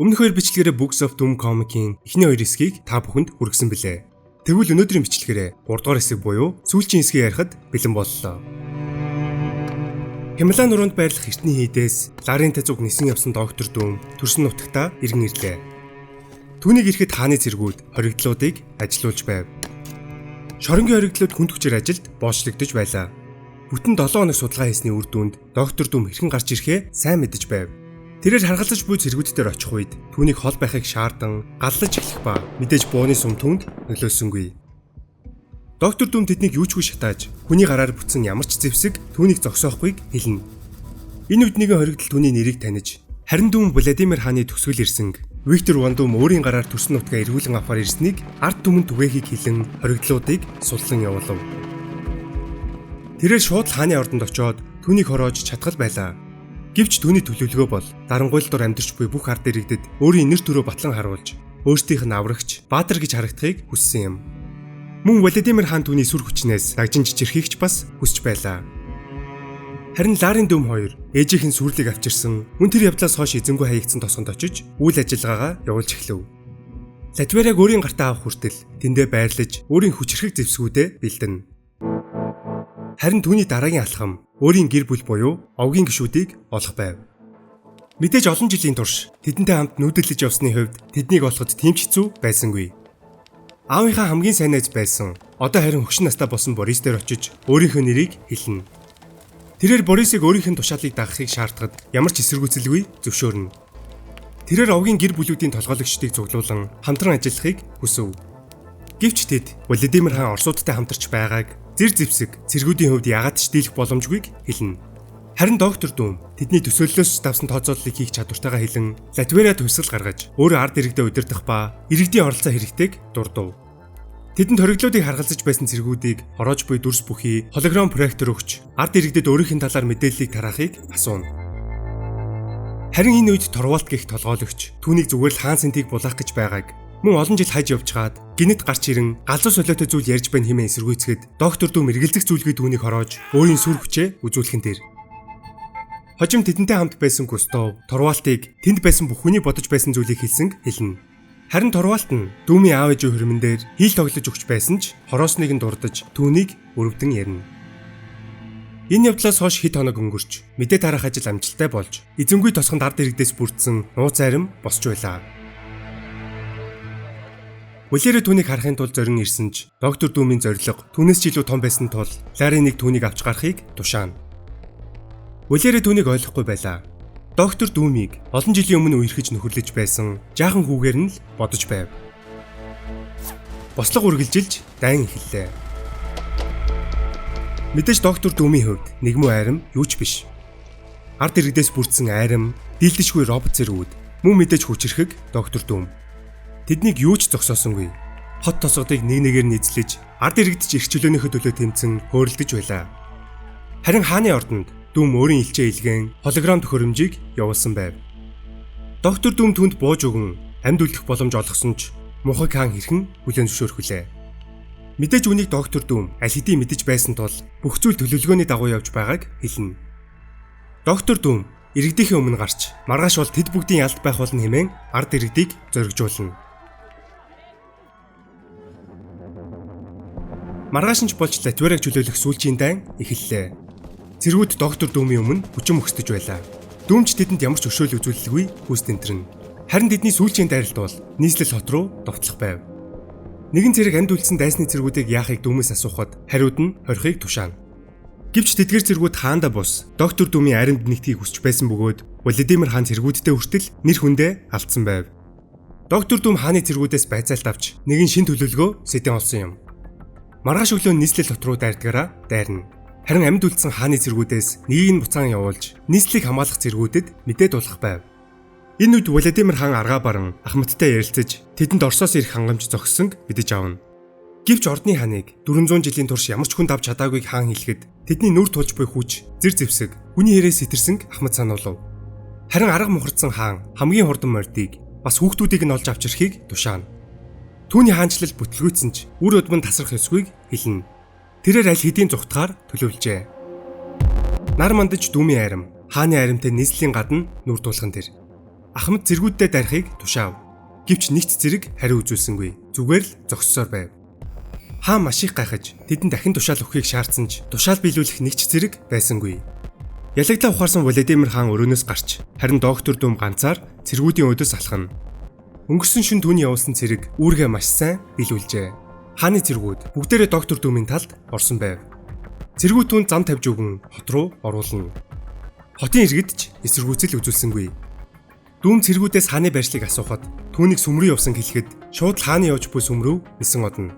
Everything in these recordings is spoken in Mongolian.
Өмнөх хоёр бичлэгээрээ Books of Doom comic-ийн эхний хоёр хэсгийг та бүхэнд хүргэсэн билээ. Тэгвэл өнөөдрийн бичлэгээрээ 3 дугаар хэсэг буюу сүүлчийн хэсгийг ярихад бэлэн боллоо. Хямлаа нуруунд байрлах эртний хийдээс Ларын тазууг нисэн явсан доктор Doom төрсөн нутагтаа иргэн ирлээ. Түүнийг ирэхэд хааны цэргүүд хоригдлуудыг ажилуулж байв. Шоронгийн хоригдлууд хүнд хүчээр ажилд боочлогдож байлаа. Бүтэн 7 хоног судалгаа хийсний үр дүнд доктор Doom хэрхэн гарч ирэхээ сайн мэдэж байв. Тэрээр харгалзаж буй цэргүүдээр очих үед түүнийг хол байхыг шаардсан галлаж эхлэх ба мэдээж бууны сум түүнд нөлөөсөнгүй. Доктор Doom тэднийг юучгүй шатааж хүний гараар бүтсэн ямар ч зэвсэг түүнийг зогсоохгүйг хэлнэ. Энэ үед нэгэн хоригдол түүний нэрийг таних. Харин Doom Владимир хааны төсгөл ирсэн. Виктор Ван Doom өөрийн гараар төрсөн нутгаа эргүүлэн авахар ирснийг ард түмэнд түгээхийг хэлэн хоригдлуудыг суллан явуулав. Тэрээр шууд хааны ордонд очоод түүнийг хороож чадгал байлаа. Гэвч түүний төлөвлөгөө бол дарангуйл дор амьдарч буй бүх ард иргэдэд өөрийн нэр төрөө батлан харуулж өөрсдийнх нь аврагч Баатар гэж харагдахыг хүссэн юм. Мөн Владимир хаан түүний сүр хүчнээс дагжин чичирхийг ч бас хүсч байлаа. Харин Ларын Doom 2 ээжийнх нь сүрлийг авчирсан мөн тэр явдлаас хойш эзэнгүй хаягдсан тосгонд очиж үйл ажиллагаагаа явуулж эхлэв. Латвиараг өөрийн гартаа авах хүртэл тэндээ байрлаж өөрийн хүчрхэг зэвсгүүдэд бэлдэнэ. Харин түүний дараагийн алхам өөрийн гэр бүл буюу овгийн гишүүдийг олох байв. Мэдээж олон жилийн турш тэдэнтэй хамт нүүдэлж явсны хувьд тэднийг олоход тийм ч хэцүү байсангүй. Аавынхаа хамгийн сайн найз байсан одоо харин хөгшин настай болсон Борис дээр очиж өөрийнхөө нэрийг хэлнэ. Тэрээр Борисыг өөрийнх нь тушаалыг дагахыг шаардахад ямар ч эсэргүүцэлгүй зөвшөөрнө. Тэрээр овгийн гэр бүлүүдийн толгойлогчдыг цуглуулan хамтран ажиллахыг хүсв. Гэвч тэд Владимир хаан Оросуудтай хамтарч байгааг зэр зэвсэг цэргүүдийн хувьд яагаад ч дийлэх боломжгүйг хэлнэ. Харин доктор Doom тэдний төсөөллөөс давсан тооцооллыг хийх чадвартайгаа хэлэн Латвиараа төвсгөл гаргаж өөрөө ард иргэдэд удирдах ба иргэдийн оролцоо хэрэгтэйг дурдав. Тэдэнд хориглуудыг харгалзаж байсан цэргүүдийг хороож буй дүрс бүхий холограм проектор өгч ард иргэдэд өөрийнх нь талаар мэдээллийг тараахыг асууна. Харин энэ үед Торвалд гэх толгойлогч түүнийг зүгээр л хаан сэнтийг булаах гэж байгааг мөн олон жил хаж явжгаад гинэт гарч ирэн галзуу солиотой зүйл ярьж байна хэмээн эсэргүүцгээд доктор Doom эргэлзэх зүйлгүй түүнийг хороож өөрийн сүр хүчээ үзүүлхэн дээр. Хожим тэдэнтэй хамт байсан Густав Торвалтыг тэнд байсан бүх хүний бодож байсан зүйлийг хэлнэ. Харин Торвалт нь Doom-ийн аав ээжийн хөрмөн дээр хийл тоглож өгч байсан ч хороосныг нь дурдаж түүнийг өрөвдөн ярина. Энэ явдлаас хойш хэд хоног өнгөрч мэдээ тарах ажил амжилттай болж эзэнгүй тосгонд ард иргэдээс бүрдсэн нууц арим босч байлаа. Валери түүнийг харахын тулд зорин ирсэн ч доктор Doom-ийн зорилго түүнээс ч илүү том байсан тул Ларын нэг түүнийг авч гарахыг тушаана. Валери түүнийг ойлгохгүй байлаа. Доктор Doom-ийг олон жилийн өмнө үерхэж нөхөрлөж байсан жаахан хүүгээр нь л бодож байв. Бослого үргэлжилж дайн эхэллээ. Мэдээж доктор Doom-ийн хувьд нэгмүү айрам юу ч биш. Ард иргэдээс бүрдсэн айрам, дийлдэшгүй робот зэргүүд мөн мэдээж хүчрхэг доктор Doom. Тэднийг юу ч зогсоосонгүй. Хот тосгодыг нэг нэгээр нь эзлэж, ард иргэд ч эрх чөлөөнийхөө төлөө тэмцэн хөөрөлдөж байлаа. Харин хааны ордонд Doom өөрийн илчээ илгээн холограм төхөөрөмжийг явуулсан байв. Доктор Doom түнд бууж өгөн амьд үлдэх боломж олгосон ч мухаг хаан хэрхэн хүлээн зөвшөөрөхүлээ. Мэдээж үнийг доктор Doom аль хэдийн мэдэж байсан тул бүх зүйл төлөвлөгөөний дагуу явж байгааг хэлнэ. Доктор Doom иргэдийнхээ өмнө гарч маргааш бол тэд бүгдийн ялд байх болно хэмээн ард иргэдийг зоригжуулна. Маргааш нь ч болж Латвиараг чөлөөлөх сүүлчийн дайн эхэллээ. Цэргүүд доктор Doom-ийн өмнө хүчин мөхсдөж байлаа. Doom ч тэдэнд ямар ч өшөөл үзүүлэлгүй хүүс тэнтрэн. Харин тэдний сүүлчийн дайралт бол нийслэл хот руу довтлох байв. Нэгэн зэрэг амьд үлдсэн дайсны цэргүүдийг яахыг Doom-ээс асуухад хариуд нь хорихыг тушаана. Гэвч тэдгээр цэргүүд хаанда бус доктор Doom-ийн аримд нэгтгийг хүсч байсан бөгөөд Владимир хаан цэргүүдтэй хүртэл нэр хүндээ алдсан байв. Доктор Doom хааны цэргүүдээс байцаалт авч нэгэн шин төлөвлөгөө сэдэн олсон юм. Маргааш өглөө нийслэл хот руу дайрна. Харин амьд үлдсэн хааны цэргүүдээс нэгийг нь буцаан явуулж нийслэлийг хамгаалах цэргүүдэд мэдээ дуулах байв. Энэ үед Владимир хаан аргаа баран Ахмадтай ярилцаж тэдэнд Оросоос ирэх хангамж зогссонг мэдэж авна. Гэвч ордны хааныг 400 жилийн турш ямар ч хүнд авч чадаагүй хаан хэлэхэд тэдний нүр тулж буй хүч, зэр зэвсэг, хүний хэрээс сэтэрсэнг Ахмад сануулв. Харин арга мухардсан хаан хамгийн хурдан мордыг бас хүүхдүүдийг нь олж авч ирэхийг тушаана. Түүний хаанчлал бүтлгүйцэн ч үр өдмөн тасрах ёсгүйг хэлнэ. Тэрээр аль хэдийн зүгтгаар төлөвлөжээ. Нар мандаж Doom-ийн айрам, хааны айрамтай нийслэлийн гадна нүр тулхан тэр. Ахмад зэргүүддээ дарихыг тушаав. Гэвч нэгц зэрэг хариу үзүүлсэнгүй. Зүгээр л зогссоор байв. Хаан маш их гайхаж тэдэнд дахин тушаал өгөхийг шаардсан ч тушаал биелүүлэх нэгч зэрэг байсангүй. Ялагдлаа ухаарсан Владимир хаан өрөөнөөс гарч харин доктор Дүм ганцаар цэргүүдийн өдөөс алхана. Өнгөрсөн шөнө түүний явуулсан цэрэг үүргээ маш сайн биелүүлжээ. Хааны цэргүүд бүгдээрээ доктор Дүмийн талд орсон байв. Цэргүүд түүнд зам тавьж өгөн хот руу оруулна. Хотын иргэд ч эсэргүүцэл үзүүлсэнгүй. Дүм цэргүүдээс хааны байршлыг асуухад түүнийг сүм рүү явсан хэлэхэд шууд хааны явж буй сүм рүү нисэн одно.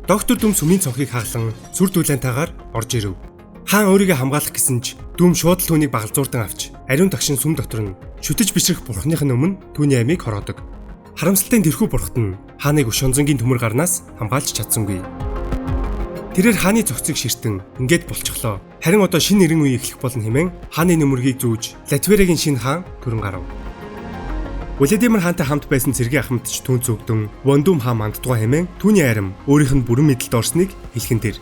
Доктор Дүм сүмийн цонхыг хаглан сүр дүүлэнтаагаар орж ирэв. Хаан өөрийгөө хамгаалах гэсэн ч Дүм шууд л түүнийг багалзуурдан авч ариун дагшин сүм дотор нь шүтэж бишрэх бурхныхын өмнө түүний амийг хороодог. Харамсалтай тэрхүү бурхт нь хааныг Шонзонгийн төмөр гарнаас хамгаалж чадсангүй. Тэрээр хааны цогцыг ширтэн ингээд болчихлоо. Харин одоо шинэ нэрэн үе эхлэх болно хэмээн хааны нөмөргийг зүүж Латвиагийн шинэ хаан төрөн гарав. Владимир хаантай хамт байсан цэргийн ахмадч түүнд зөвгдөн Вондум хаан манддгаа хэмээн түүний арим өөрийнх нь бүрэн мэдлэлд орсныг хэлхэн тэр.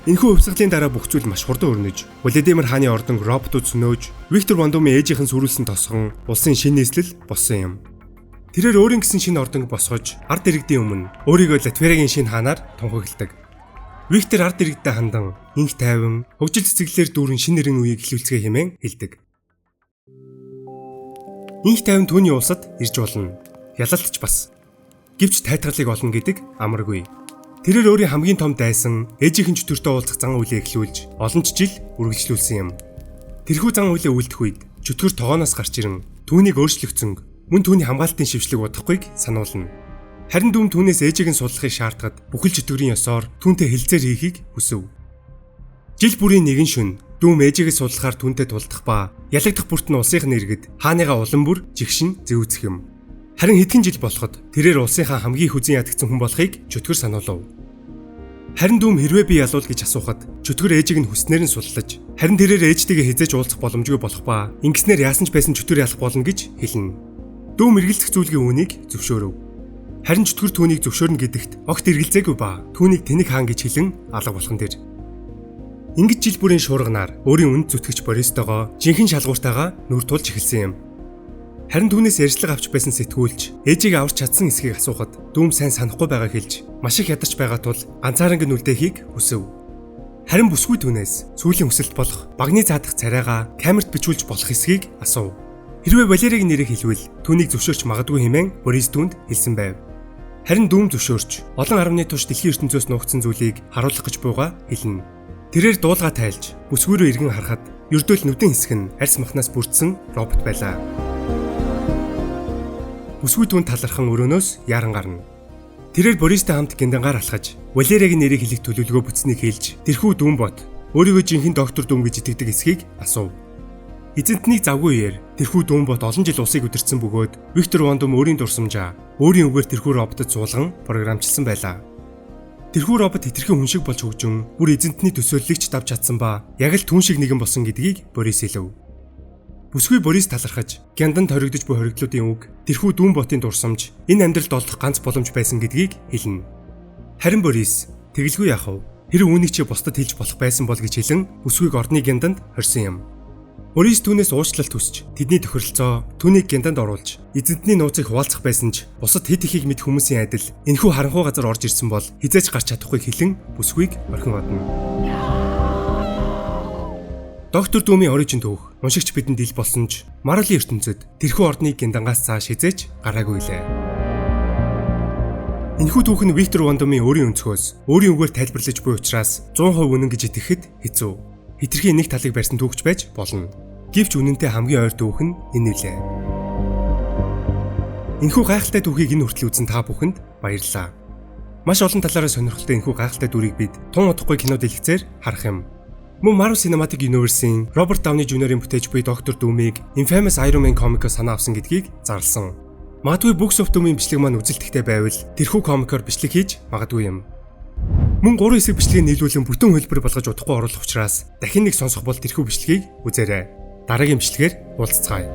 Энэхүү өвсгөлийн дараа бүх зүйл маш хурдан өрнөж, Владимир хааны ордон роботууд сөнөөж, Виктор Вондумын ээжийнх нь сүрүүлсэн тосгон улсын шинэ нийслэл болсон юм. Тэрээр өөрийн гэсэн шинэ ордонг босгож, ард иргэдийн өмнө өөрийгөө Латвиагийн шинэ хаанаар тунхагладаг. Виктор ард иргэдэд хандан инх тайван, хөгжил цэцэглэлээр дүүрэн шинэ нэрэн үеийг эхлүүлцгээе хэмээн хэлдэг. Инх тайван түүний улсад ирж болно. Ялалтч бас. Гэвч тайтгарлыг олно гэдэг амаргүй. Тэрээр өөрийн хамгийн том дайсан ээжийнхэн чөтгөртөө уулзах зан үйлээ эхлүүлж олон жил үргэлжлүүлсэн юм. Тэрхүү зан үйлээ үлдэх үед чөтгөр тогооноос гарч ирэн түүнийг өөрчлөгцөн мөн түүний хамгаалтын шившлэг удахгүйг сануулна. Харин Дүм түүнээс ээжийг нь судлахыг шаардгаад бүхэл чөтгөрийн ёсоор түүнтэй хэлцээр хийхийг хүсв. Жил бүрийн нэгэн шөнө Дүм ээжийгээ судлахаар түүнтэй тулдах ба ялагдах бүрт нь улсынхны иргэд хааныгаа улам бүр жигшин зэвүүцэх юм. Харин хэдхэн жил болоход тэрээр улсынхаа хамгийн их хүзэн ядагдсан хүн болохыг чөтгөр сануулв. Харин Дүм хэрвээ би ялуул гэж асуухад чөтгөр ээжийг нь хүснээр нь суллаж харин тэрээр ээжтэйгээ хязээж уулзах боломжгүй болох ба ингэснээр яасан ч байсан чөтгөр ялах болно гэж хэлнэ. Дүм эргэлзэх зүйлгийн үүнийг зөвшөөрөв. Харин чөтгөр түүнийг зөвшөөрнө гэдэгт огт эргэлзээгүй ба түүнийг тэнэг хаан гэж хэлэн алга болгон тэр. Ингэж жил бүрийн шуурганаар өөрийн үнд зүтгэж Бористойгоо жинхэнэ шалгууртайгаа нүр тулж эхэлсэн юм. Харин түүнээс ярьцлага авч байсан сэтгүүлч ээжийг аварч чадсан эсхийг асуухад Дүм сайн санахгүй байгаа хэлж маш их ядарч байгаа тул ганцааранг нь үлдээхийг хүсв. Харин бүсгүй түүнээс сүүлийн хүсэлт болох багны цаадах царайгаа камерт бичүүлж болох эсхийг асуув. Хэрвээ Валерийг нэрийг хэлвэл түүнийг зөвшөөрч магадгүй хэмээн Борис түүнд хэлсэн байв. Харин Дүм зөвшөөрч олон 10-ны турш дэлхийн ертөнцөөс нуугдсан зүйлийг харуулах гэж буйгаа хэлнэ. Тэрээр дуулга тайлж бүсгүй рүү иргэн харахад ердөөл нүдэн хэсэг нь арьс махнаас бүрдсэн робот байлаа. Бүсгүй түүнд талархан өрөөнөөс яаран гарна. Тэрээр Бористэй хамт гиндангаар алхаж Валерийн нэрийг хэлэх төлөвлөгөө бүтснийг хэлж тэрхүү Дүм бот өөрийгөө жинхэнэ доктор Дүм гэж итгэдэг эсхийг асуув. Эзэнтнийг завгүй ихээр тэрхүү Дүм бот олон жил усыг үдирсэн бөгөөд Виктор Вондум өөрийн дурсамжаа өөрийн үгээр тэрхүү роботод суулган програмчилсан байлаа. Тэрхүү робот хэтэрхий хүн шиг болж хөгжин бүр эзэнтний төсөөллийг ч давж чадсан ба яг л түн шиг нэгэн болсон гэдгийг Борис хэлв. Бүсгүй Борис талархаж гянданд хоригдож буй хоригдлуудын үг тэрхүү Дүм ботын дурсамж энэ амьдралд олдох ганц боломж байсан гэдгийг хэлнэ. Харин Борис тэгэлгүй яах вэ? Хэрэг үүнийг чи бусдад хэлж болох байсан бол гэж хэлэн бүсгүйг ордны гянданд хорьсон юм. Борис түүнээс уучлалт хүсч тэдний тохиролцоо түүнийг гянданд оруулж эзэнтний нууцыг хуваалцах байсан ч бусад хэд ихийг мэд хүмүүсийн адил энэхүү харанхуй газар орж ирсэн бол хизээч гарч чадахгүй хэлэн бүсгүйг орхин одно. Доктор Дүмийн орижин түүх уншигч бидэнд ил болсон ч Марлийн ертөнцид тэрхүү ордны гяндангаас цааш хизээч гараагүй лээ. Энэхүү түүх нь Виктор Вондумын өөрийн өнцгөөс өөрийн үгээр тайлбарлаж буй учраас 100% үнэн гэж итгэхэд хэцүү. Хитрхийн нэг талыг барьсан түүхч байж болно. Гэвч үнэнтэй хамгийн ойр түүх нь энэ үлээ. Энэхүү гайхалтай түүхийг энэ хүртэл үзэн та бүхэнд баярлалаа. Маш олон талаараа сонирхолтой энэхүү гайхалтай дүрийг бид тун удахгүй кино дэлгэцээр харах юм. Мөн Marvel Cinematic Universe-ийн Роберт Дауни Jr.-ийн бүтээж буй Доктор Дүмийг Infamous Iron Man комикоос санаа авсан гэдгийг зарласан. Магадгүй Books of Doom-ийн бичлэг маань үзэлттэй байвал тэрхүү комикоор бичлэг хийж магадгүй юм. Мөн 3 хэсэг бичлэгийг нийлүүлэн бүтэн хөлбөр болгож удахгүй оруулах учраас дахин нэг сонсох бол тэрхүү бичлэгийг үзээрэй. Дараагийн бичлэгээр уулзцаая.